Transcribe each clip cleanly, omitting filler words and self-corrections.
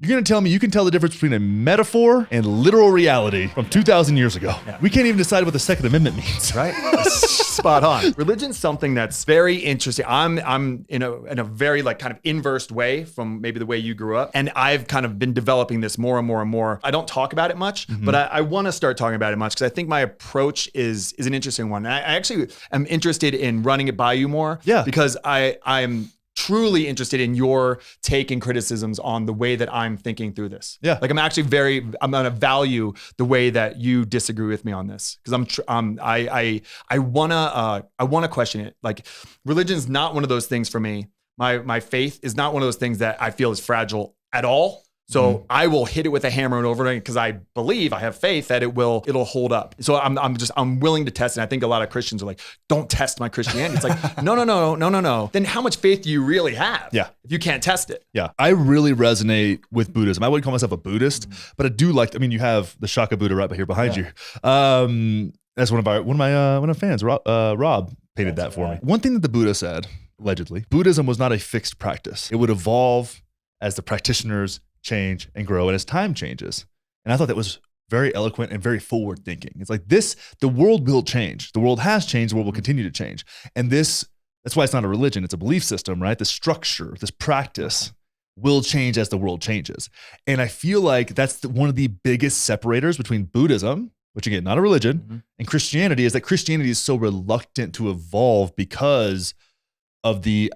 You're going to tell me you can tell the difference between a metaphor and literal reality from 2,000 years ago. Yeah. We can't even decide what the Second Amendment means. Right? Spot on. Religion's something that's very interesting. I'm in a very like kind of inversed way from maybe the way you grew up. And I've kind of been developing this more and more and more. I don't talk about it much, but I want to start talking about it much because I think my approach is an interesting one. And I actually am interested in running it by you more. Yeah. Because I'm truly interested in your take and criticisms on the way that I'm thinking through this. Yeah. Like I'm going to value the way that you disagree with me on this. Cause I want to question it. Like religion's not one of those things for me. My faith is not one of those things that I feel is fragile at all. So I will hit it with a hammer and over again because I believe, I have faith that it'll hold up. So I'm willing to test it. And I think a lot of Christians are like, don't test my Christianity. It's like, no. Then how much faith do you really have? Yeah. If you can't test it? Yeah. I really resonate with Buddhism. I wouldn't call myself a Buddhist, but I do like, you have the Shaka Buddha right here behind you. That's one of my fans, Rob painted that for me. One thing that the Buddha said, allegedly, Buddhism was not a fixed practice. It would evolve as the practitioners change and grow and as time changes. And I thought that was very eloquent and very forward thinking. It's like the world will change. The world has changed. The world will continue to change. And that's why it's not a religion. It's a belief system, right? The structure, this practice will change as the world changes. And I feel like that's one of the biggest separators between Buddhism, which again, not a religion, and Christianity, is that Christianity is so reluctant to evolve because of the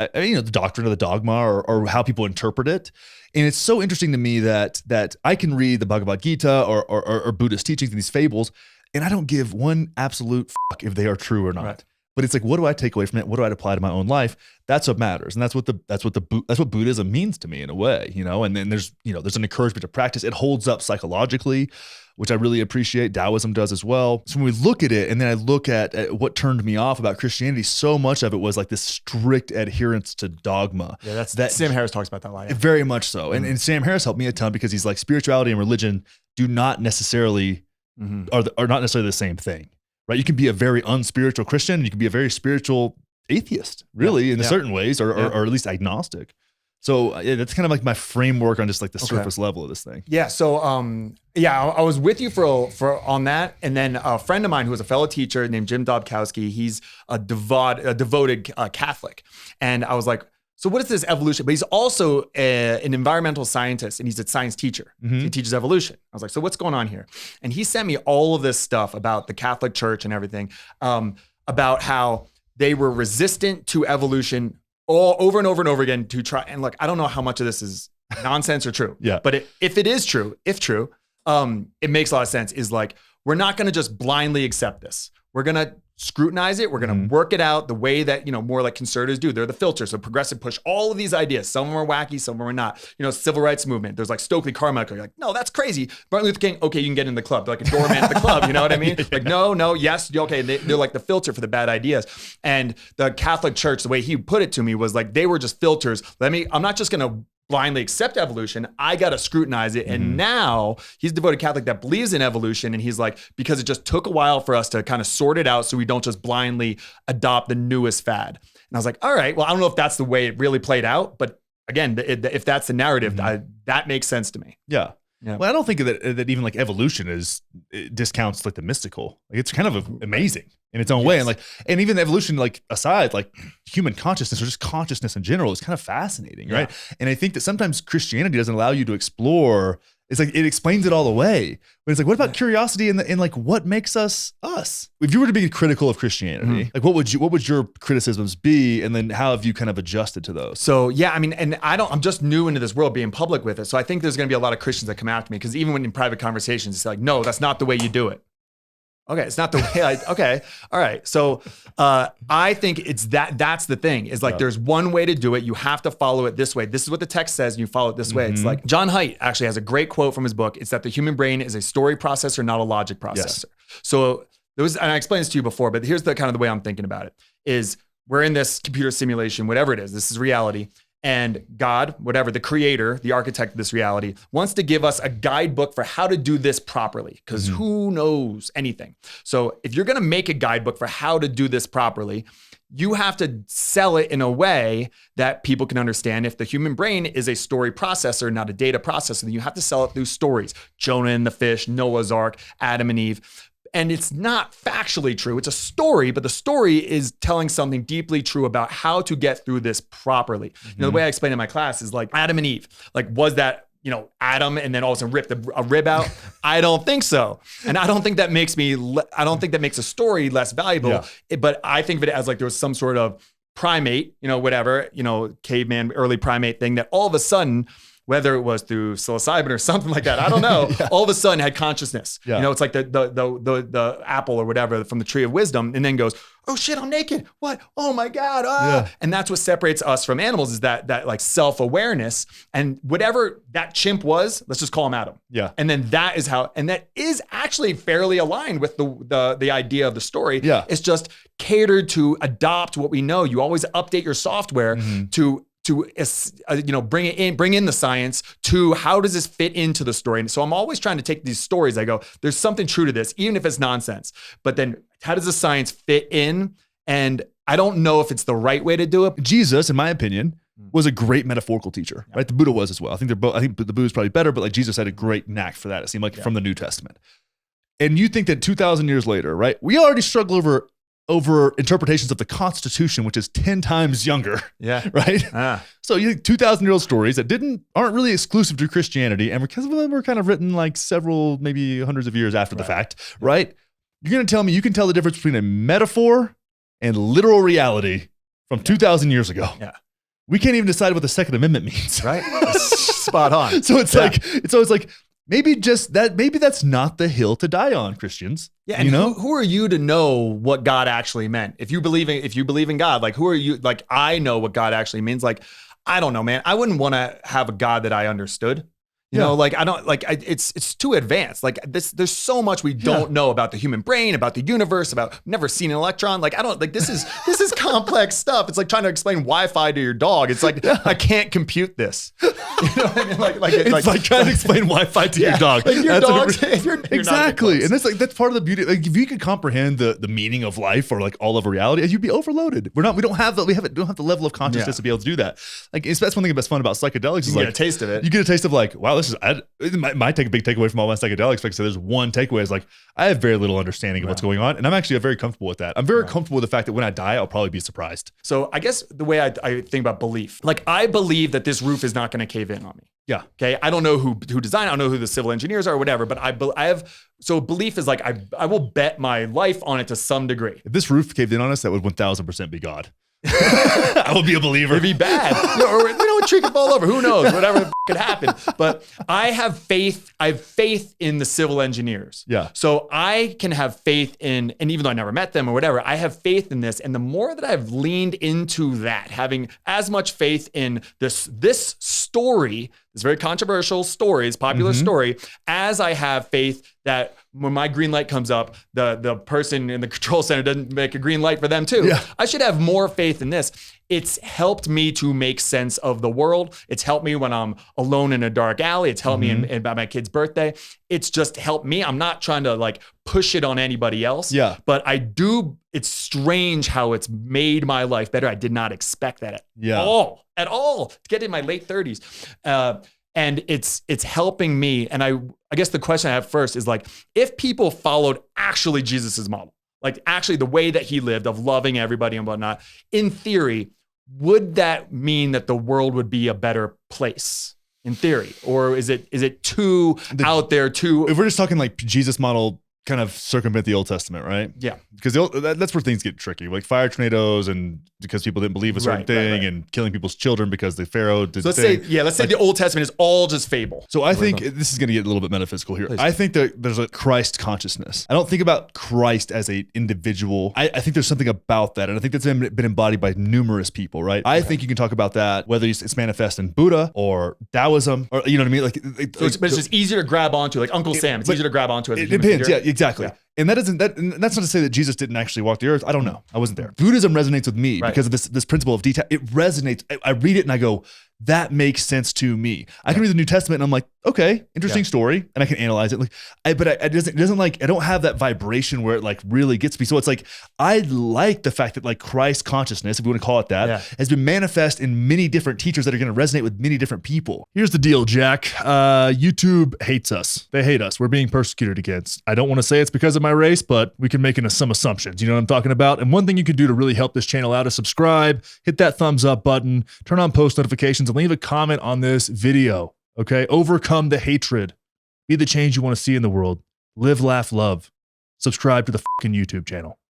doctrine of the dogma or how people interpret it. And it's so interesting to me that I can read the Bhagavad Gita or Buddhist teachings and these fables, and I don't give one absolute fuck if they are true or not. Right. But it's like, what do I take away from it? What do I apply to my own life? That's what matters. And that's what Buddhism means to me in a way, And then there's an encouragement to practice. It holds up psychologically, which I really appreciate. Taoism does as well. So when we look at it, and then I look at what turned me off about Christianity, so much of it was like this strict adherence to dogma. Yeah, that Sam Harris talks about that a lot. Yeah. Very much so. And Sam Harris helped me a ton because he's like, spirituality and religion do not necessarily are not necessarily the same thing. Right? You can be a very unspiritual Christian, and you can be a very spiritual atheist, really, in certain ways, or at least agnostic. So that's kind of like my framework on just like the surface level of this thing. Yeah. So I was with you for on that, and then a friend of mine who was a fellow teacher named Jim Dobkowski. He's a devoted Catholic, and I was like, so what is this evolution? But he's also an environmental scientist, and he's a science teacher. So he teaches evolution. I was like, so what's going on here? And he sent me all of this stuff about the Catholic Church and everything, about how they were resistant to evolution all over and over and over again to try. And look, I don't know how much of this is nonsense or true. Yeah. But if it is true, it makes a lot of sense. Is like, we're not going to just blindly accept this. We're going to scrutinize it. We're going to work it out the way that, more like conservatives do. They're the filter. So progressive push all of these ideas. Some of them are wacky, some of them are not. Civil rights movement. There's like Stokely Carmichael. You're like, no, that's crazy. Martin Luther King, okay, you can get in the club. They're like a doorman at the club. You know what I mean? Like, no, yes, okay. They're like the filter for the bad ideas. And the Catholic Church, the way he put it to me was like, they were just filters. I'm not just going to blindly accept evolution. I got to scrutinize it. And now he's a devoted Catholic that believes in evolution. And he's like, because it just took a while for us to kind of sort it out so we don't just blindly adopt the newest fad. And I was like, all right, well, I don't know if that's the way it really played out. But again, if that's the narrative, that makes sense to me. Yeah. Yeah. Well, I don't think that even like evolution it discounts like the mystical. Like it's kind of amazing in its own way. And even evolution, like aside, like human consciousness or just consciousness in general is kind of fascinating, right? And I think that sometimes Christianity doesn't allow you to explore. It's like it explains it all away. But it's like, what about curiosity in like what makes us us? If you were to be critical of Christianity, like what would your criticisms be? And then how have you kind of adjusted to those? So and I'm just new into this world being public with it. So I think there's gonna be a lot of Christians that come after me because even when in private conversations, it's like, no, that's not the way you do it. Okay, it's not the way okay, all right. So I think it's that's the thing is like there's one way to do it. You have to follow it this way. This is what the text says and you follow it this way. It's like John Haidt actually has a great quote from his book. It's that the human brain is a story processor, not a logic processor. So and I explained this to you before, but here's the kind of the way I'm thinking about it is we're in this computer simulation, whatever it is, this is reality. And God, whatever, the creator, the architect of this reality, wants to give us a guidebook for how to do this properly, because who knows anything? So if you're going to make a guidebook for how to do this properly, you have to sell it in a way that people can understand. If the human brain is a story processor, not a data processor, then you have to sell it through stories. Jonah and the fish, Noah's Ark, Adam and Eve. And it's not factually true. It's a story, but the story is telling something deeply true about how to get through this properly. You know, the way I explain it in my class is like Adam and Eve. Like, was that, you know, Adam and then all of a sudden ripped a rib out? I don't think so. And I don't think that makes a story less valuable. Yeah. But I think of it as like there was some sort of primate, you know, whatever, you know, caveman, early primate thing that all of a sudden, whether it was through psilocybin or something like that, I don't know, all of a sudden had consciousness. Yeah. You know, it's like the apple or whatever from the tree of wisdom, and then goes, oh shit, I'm naked. What? Oh my God. Yeah. And that's what separates us from animals, is that like self-awareness. And whatever that chimp was, let's just call him Adam. Yeah. And then that is actually fairly aligned with the idea of the story. Yeah. It's just catered to adopt what we know. You always update your software to bring in the science to how does this fit into the story. And so I'm always trying to take these stories. I go, there's something true to this, even if it's nonsense. But then how does the science fit in? And I don't know if it's the right way to do it. Jesus, in my opinion, was a great metaphorical teacher, right? The Buddha was as well. I think the Buddha's probably better, but like Jesus had a great knack for that. It seemed like from the New Testament. And you think that 2,000 years later, right? We already struggle over interpretations of the Constitution, which is 10 times younger. Yeah. Right? So you think 2,000-year-old stories that aren't really exclusive to Christianity, and because of them were kind of written like several, maybe hundreds of years after the fact, right? You're going to tell me you can tell the difference between a metaphor and literal reality from 2,000 years ago. Yeah. We can't even decide what the Second Amendment means. Right? Spot on. So it's like, maybe that's not the hill to die on, Christians. Yeah, and who are you to know what God actually meant? If you believe in God, like who are you? Like, I know what God actually means. Like, I don't know, man. I wouldn't want to have a God that I understood. You know, like I don't like it's too advanced. Like there's so much we don't know about the human brain, about the universe, about never seen an electron. Like I don't like this is complex stuff. It's like trying to explain Wi-Fi to your dog. It's like I can't compute this. You know what I mean? It's like trying to explain Wi-Fi to your dog. Like your dog's exactly, and that's part of the beauty. Like if you could comprehend the meaning of life or like all of reality, you'd be overloaded. We don't have the level of consciousness to be able to do that. Like that's one thing that's fun about psychedelics. You get a taste of it. You get a taste of like, wow, my big takeaway from all my psychedelics. Like I said, there's one takeaway is like I have very little understanding of what's going on, and I'm actually very comfortable with that. I'm very comfortable with the fact that when I die, I'll probably be surprised. So I guess the way I think about belief, like I believe that this roof is not going to cave in on me. Yeah. Okay. I don't know who designed it. I don't know who the civil engineers are or whatever, but I have, so belief is like, I will bet my life on it to some degree. If this roof caved in on us, that would 1000% be God. I would be a believer. It'd be bad. Or a tree could fall over. Who knows? Whatever could happen. But I have faith. I have faith in the civil engineers. Yeah. So I can have faith in, and even though I never met them or whatever, I have faith in this. And the more that I've leaned into that, having as much faith in this story, this very controversial story, this popular story, as I have faith that when my green light comes up, the person in the control center doesn't make a green light for them too. Yeah. I should have more faith in this. It's helped me to make sense of the world. It's helped me when I'm alone in a dark alley. It's helped me about my kid's birthday. It's just helped me. I'm not trying to like push it on anybody else. Yeah. But I do. It's strange how it's made my life better. I did not expect that at all. To get in my late 30s. And it's helping me. And I guess the question I have first is like, if people followed actually Jesus's model, like actually the way that he lived of loving everybody and whatnot, in theory, would that mean that the world would be a better place in theory? Or is it too out there too? If we're just talking like Jesus model, kind of circumvent the Old Testament, right? Yeah. Because that's where things get tricky, like fire tornadoes and because people didn't believe a certain thing and killing people's children because the Pharaoh did let's say the Old Testament is all just fable. So I think this is going to get a little bit metaphysical here. Please. I think that there's a Christ consciousness. I don't think about Christ as an individual. I think there's something about that. And I think that's been embodied by numerous people, right? I think you can talk about that, whether it's manifest in Buddha or Taoism or, you know what I mean? Like, but it's just easier to grab onto, like Uncle Sam. It's easier to grab onto as a human depends, figure. Yeah, exactly. Yeah. And that's not to say that Jesus didn't actually walk the earth. I don't know. I wasn't there. Buddhism resonates with me because of this principle of detail. It resonates. I read it and I go, that makes sense to me. I can read the New Testament and I'm like, okay, interesting story, and I can analyze it. Like, it doesn't like, I don't have that vibration where it like really gets me. So it's like, I like the fact that like Christ consciousness, if you want to call it that, has been manifest in many different teachers that are going to resonate with many different people. Here's the deal, Jack. YouTube hates us. They hate us. We're being persecuted against. I don't want to say it's because of my race, but we can make some assumptions. You know what I'm talking about? And one thing you can do to really help this channel out is subscribe, hit that thumbs up button, turn on post notifications, and leave a comment on this video. Okay, overcome the hatred. Be the change you want to see in the world. Live, laugh, love. Subscribe to the fucking YouTube channel.